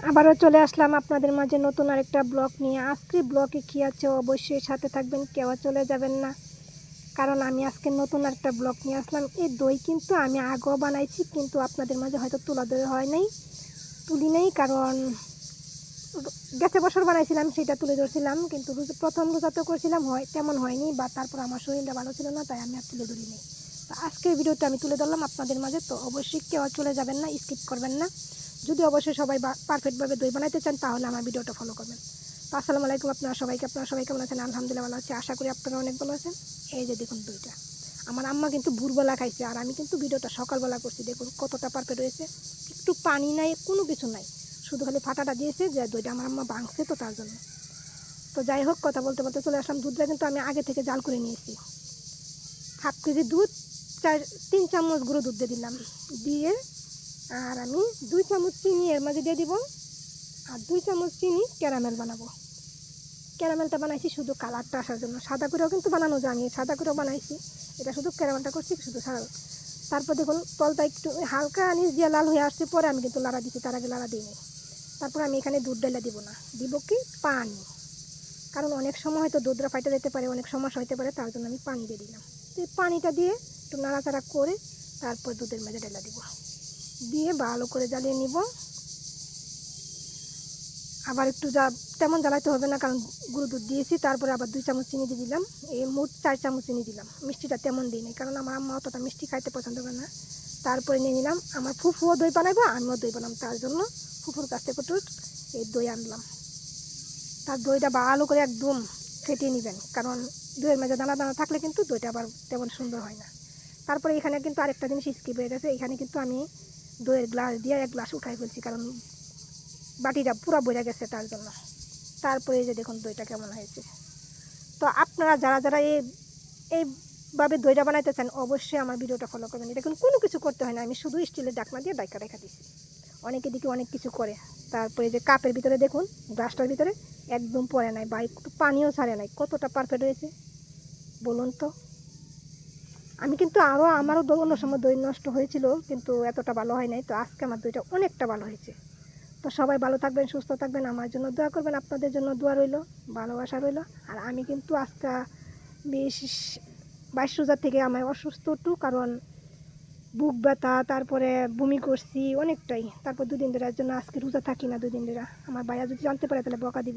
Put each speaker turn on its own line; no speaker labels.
আবারও চলে আসলাম আপনাদের মাঝে নতুন আরেকটা ব্লগ নিয়ে। আজকে ব্লগে কী আছে অবশ্যই সাথে থাকবেন, কেউ চলে যাবেন না, কারণ আমি আজকে নতুন একটা ব্লগ নিয়ে আসলাম। এই দই কিন্তু আমি আগেও বানাইছি, কিন্তু আপনাদের মাঝে হয়তো তুলা দই হয় নাই, তুলি নেই, কারণ গেছে বছর বানাইছিলাম সেটা তুলে ধরছিলাম, কিন্তু প্রথম রোজাতে করছিলাম হয় তেমন হয়নি, বা তারপর আমার শরীরটা ভালো ছিল না, তাই আমি আর তুলে ধরিনি। তো আজকের ভিডিওটা আমি তুলে ধরলাম আপনাদের মাঝে। তো অবশ্যই কেউ চলে যাবেন না, স্কিপ করবেন না। যদি অবশ্যই সবাই পারফেক্টভাবে দই বানাইতে চান তাহলে আমার ভিডিওটা ফলো করবেন। তো আসসালামু আলাইকুম আপনারা সবাই কেমন আছেন? আলহামদুলিল্লাহ ভালো আছি, আশা করি আপনারা অনেক ভালো আছেন। এই যে দেখুন দইটা আমার আম্মা কিন্তু ভোরবেলা খাইছে, আর আমি কিন্তু ভিডিওটা সকালবেলা করছি। দেখুন কতটা পারফেক্ট হয়েছে, একটু পানি নাই, কোনো কিছু নাই, শুধু খালি ফাটাটা দিয়েছে যে দইটা আমার আম্মা ভাঙছে, তো তার জন্য। তো যাই হোক, কথা বলতে বলতে চলে আসলাম। দুধটা কিন্তু আমি আগে থেকে জাল করে নিয়েছি। হাফ কেজি দুধ, 3 চামচ গুঁড়ো দুধ দিয়ে দিলাম, দিয়ে আর আমি 2 চামচ চিনি এর মাঝে দিয়ে দিব, আর 2 চামচ চিনি ক্যারামেল বানাবো। ক্যারামেলটা বানাইছি শুধু কালারটা আসার জন্য, সাদা করেও কিন্তু বানানো যায়, আমি সাদা করেও বানাইছি, এটা শুধু ক্যারামেলটা করছি শুধু সাদা। তারপর দেখুন তলটা একটু হালকা নিচ দিয়ে লাল হয়ে আসছে, পরে আমি কিন্তু লাড়া দিচ্ছি, তার আগে লাড়া দিইনি। তারপর আমি এখানে দুধ ডালা দিব না, দিব কি পানি, কারণ অনেক সময় হয়তো দুধটা ফাইটে যেতে পারে, অনেক সমস্যা হতে পারে, তার জন্য আমি পানি দিয়ে দিলাম। তো এই পানিটা দিয়ে একটু নাড়াচাড়া করে তারপর দুধের মাঝে ঢেলা দিব, দিয়ে ভালো করে জ্বালিয়ে নিব। আবার একটু তেমন জ্বালাতে হবে না, কারণ গুঁড়ো দুধ দিয়েছি। তারপরে আবার 2 চামচ চিনি দিয়ে দিলাম, এই মোট 4 চামচ চিনি দিলাম। মিষ্টিটা তেমন দিই নাই, কারণ আমার আম্মা অতটা মিষ্টি খাইতে পছন্দ করে না। তারপরে নিয়ে নিলাম, আমার ফুফুও দই বানাবো, আমিও দই বানাম, তার জন্য ফুফুর কাছ থেকে একটু এই দই আনলাম। তার দইটা ভালো করে একদম ফেটিয়ে নেবেন, কারণ দইয়ের মাঝে দানা দানা থাকলে কিন্তু দইটা আবার তেমন সুন্দর হয় না। তারপরে এখানে কিন্তু আরেকটা জিনিস স্কিপ হয়ে গেছে, এখানে কিন্তু আমি দইয়ের গ্লাস দিয়ে 1 গ্লাস উঠাই ফেলছি, কারণ বাটিটা পুরো বইরা গেছে, তার জন্য। তারপরে এই যে দেখুন দইটা কেমন হয়েছে। তো আপনারা যারা যারা এইভাবে দইটা বানাইতে চান অবশ্যই আমার ভিডিওটা ফলো করবেন। এটা কিন্তু কোনো কিছু করতে হয় না, আমি শুধু স্টিলের ঢাকনা দিয়ে ডাইকা রেখা দিচ্ছি। অনেকে দিকে অনেক কিছু করে। তারপরে যে কাপের ভিতরে দেখুন, গ্লাসটার ভিতরে একদম পড়ে নাই বা একটু পানিও ছাড়ে নাই, কতটা পারফেক্ট হয়েছে বলুন তো। আমি কিন্তু আমারও অন্য সময় দই নষ্ট হয়েছিল, কিন্তু এতটা ভালো হয় নাই। তো আজকে আমার দইটা অনেকটা ভালো হয়েছে। তো সবাই ভালো থাকবেন, সুস্থ থাকবেন, আমার জন্য দোয়া করবেন, আপনাদের জন্য দোয়া রইল, ভালোবাসা রইল। আর আমি কিন্তু আজকে 22 রোজার থেকে আমার অসুস্থ একটু, কারণ বুক ব্যথা, তারপরে বমি করছি অনেকটাই। তারপর 2 দিন ধরে জন্য আজকে রোজা থাকি না, 2 দিন ধরে। আমার ভাইয়া যদি জানতে পারে তাহলে বকা দিব।